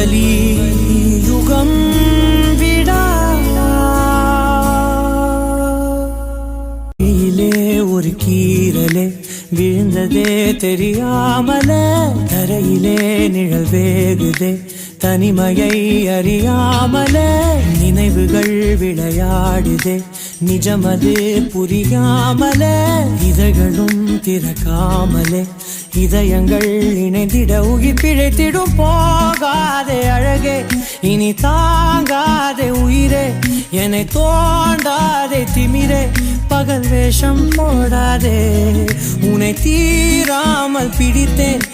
வலி யுகம் விடா ஒரு கீரலே விழுந்ததே தெரியாமலே தரையிலே நிழல் வேகுதே தனிமையை அறியாமலே நினைவுகள் விளையாடுதே நிஜமது புரியாமலே இதழ்களும் திறக்காமலே இதயங்கள் இணைந்திட உயிர் பிழைத்திடும் போகாதே அழகே இனி தாங்காதே உயிரே என்னை தோண்டாதே திமிரே பகல் வேஷம் போடாதே உன்னை தீராமல் பிடித்தேன்